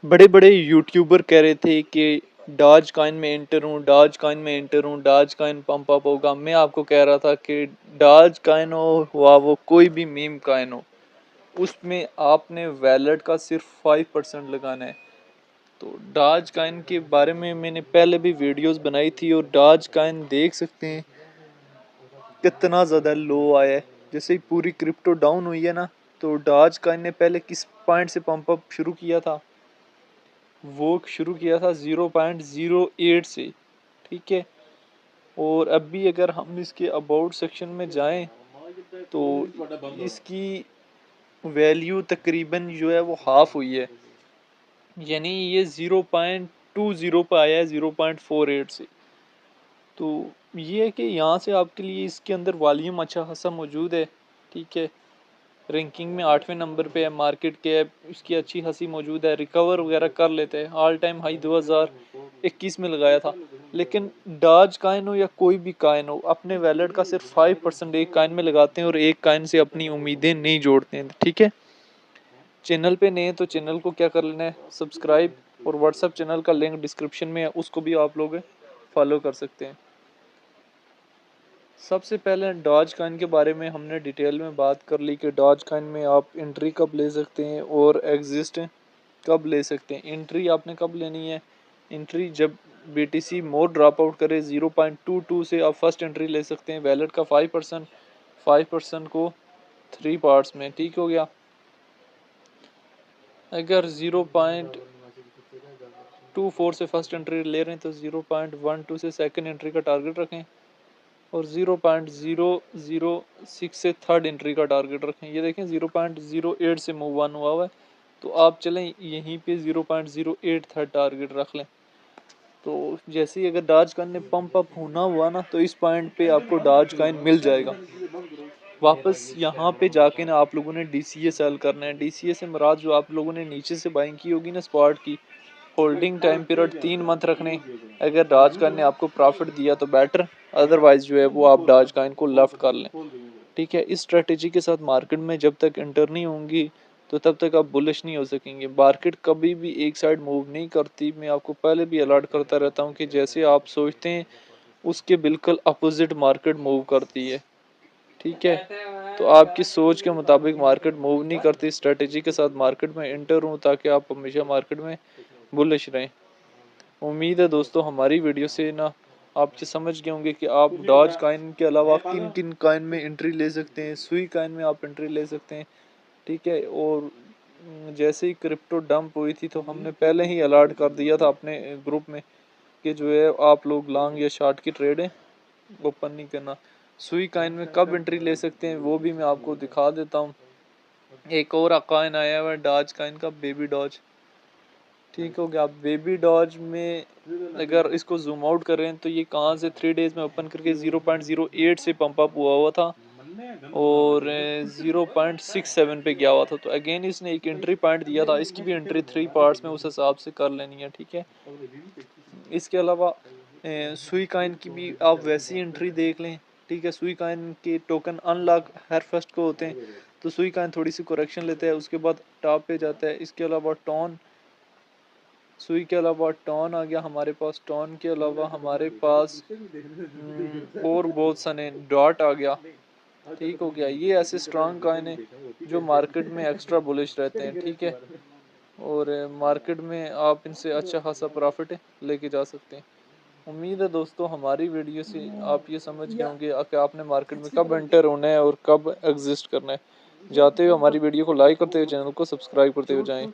बड़े बड़े यूट्यूबर कह रहे थे कि डॉज कॉइन में एंटर हूँ, डॉज कॉइन में एंटर हूँ, डॉज कॉइन पंप अप होगा। मैं आपको कह रहा था कि डॉज कॉइन हो हुआ वो कोई भी मीम कॉइन हो, उसमें आपने वैलेट का सिर्फ 5% लगाना है। तो डॉज कॉइन के बारे में मैंने पहले भी वीडियोस बनाई थी और डॉज कॉइन देख सकते हैं कितना ज़्यादा लो आया है। जैसे ही पूरी क्रिप्टो डाउन हुई है ना, तो डॉज कॉइन ने पहले किस पॉइंट से पंप अप शुरू किया था, वो शुरू किया था 0.08 से। ठीक है, और अभी अगर हम इसके अबाउट सेक्शन में जाएं तो इसकी वैल्यू तकरीबन जो है वो हाफ हुई है, यानी ये 0.20 पे आया है 0.48 से। तो ये है कि यहाँ से आपके लिए इसके अंदर वॉल्यूम अच्छा खासा मौजूद है। ठीक है, रैंकिंग में 8वें नंबर पे है, मार्केट कैप इसकी अच्छी खासी मौजूद है, रिकवर वगैरह कर लेते हैं। ऑल टाइम हाई 2021 में लगाया था। लेकिन डॉज कॉइन हो या कोई भी कॉइन हो, अपने वैलेट का सिर्फ 5% एक कॉइन में लगाते हैं और एक कॉइन से अपनी उम्मीदें नहीं जोड़ते हैं। ठीक है, चैनल पे नए तो चैनल को क्या कर लेना है, सब्सक्राइब, और व्हाट्सअप चैनल का लिंक डिस्क्रिप्शन में है, उसको भी आप लोग फॉलो कर सकते हैं। सबसे पहले डॉज कॉइन के बारे में हमने डिटेल में बात कर ली कि डॉज कॉइन में आप एंट्री कब ले सकते हैं और एग्जिस्ट कब ले सकते हैं। एंट्री आपने कब लेनी है, एंट्री जब BTC मोर ड्रॉप आउट करे 0.22 से आप फर्स्ट एंट्री ले सकते हैं। वैलेट का 5% को 3 पार्ट्स में। ठीक हो गया, अगर 0.24 से फर्स्ट एंट्री ले रहे हैं तो 0.12 से सेकंड एंट्री का टारगेट रखें और 0.006 से थर्ड एंट्री का टारगेट रखें। ये देखें 0.08 से मूव ऑन हुआ है, तो आप चलें यहीं पे 0.08 थर्ड टारगेट रख लें। तो जैसे ही अगर डॉज कॉइन ने पंप अप होना हुआ ना, तो इस पॉइंट पे आपको डॉज कॉइन मिल जाएगा। वापस यहाँ पे जाके ना आप लोगों ने DCA सेल करना है। DCA से मुराद जो आप लोगों ने नीचे से बाइंग की होगी ना स्पॉट की, होल्डिंग टाइम पीरियड 3 मंथ रखने। अगर डॉज कॉइन ने आपको प्रॉफिट दिया तो बेटर, अदरवाइज जो है वो आप डॉज कॉइन को लेफ्ट कर लें। ठीक है, इस स्ट्रेटेजी के साथ मार्केट में जब तक एंटर नहीं होंगी तो तब तक आप बुलिश नहीं हो सकेंगे। मार्केट कभी भी एक साइड मूव नहीं करती। मैं आपको पहले भी अलर्ट करता रहता हूँ कि जैसे आप सोचते हैं उसके बिल्कुल अपोजिट मार्केट मूव करती है। ठीक है, तो आपकी सोच के मुताबिक मार्केट मूव नहीं करती। स्ट्रेटेजी के साथ मार्केट में एंटर हूँ ताकि आप हमेशा मार्केट में बुलिश रहें। उम्मीद है दोस्तों हमारी वीडियो से ना आप समझ गए होंगे कि आप डॉज कॉइन के अलावा किन किन कॉइन में एंट्री ले सकते हैं। सुई कॉइन में आप एंट्री ले सकते हैं। ठीक है, और जैसे ही क्रिप्टो डंप हुई थी तो हमने पहले ही अलर्ट कर दिया था अपने ग्रुप में कि जो है आप लोग लॉन्ग या शॉर्ट की ट्रेड ओपन नहीं करना। सुई कॉइन में कब एंट्री ले सकते हैं वो भी मैं आपको दिखा देता हूँ। एक और कॉइन आया हुआ है डॉज कॉइन का, बेबी डॉज। ठीक हो गया, बेबी डॉज में अगर इसको जूम आउट करें तो ये कहाँ से 3 डेज में ओपन करके 0.08 से पंप अप हुआ था और 0.67 पे गया हुआ था। तो अगेन इसने एक एंट्री पॉइंट दिया था, इसकी भी एंट्री 3 पार्ट्स में उस हिसाब से कर लेनी है। ठीक है, इसके अलावा सुई कॉइन की भी आप वैसी एंट्री देख लें। ठीक है, सुई कॉइन के टोकन अनलॉक हर फर्स्ट को होते हैं, तो सुई कॉइन थोड़ी सी करेक्शन लेता है, उसके बाद टॉप पे जाता है। इसके अलावा टॉन, सुई के अलावा टॉन आ गया हमारे पास। टॉन के अलावा हमारे पास और बहुत सारे डॉट आ गया। ठीक हो गया, ये ऐसे स्ट्रॉन्ग कॉइन है जो मार्केट में एक्स्ट्रा बुलिश रहते हैं। ठीक है, और मार्केट में आप इनसे अच्छा खासा प्रॉफिट लेके जा सकते हैं। उम्मीद है दोस्तों हमारी वीडियो से आप ये समझ गए होंगे कि आपने मार्केट में कब एंटर होना है और कब एग्जिस्ट करना है। जाते हुए हमारी वीडियो को लाइक करते हुए चैनल को सब्सक्राइब करते हुए जाएं।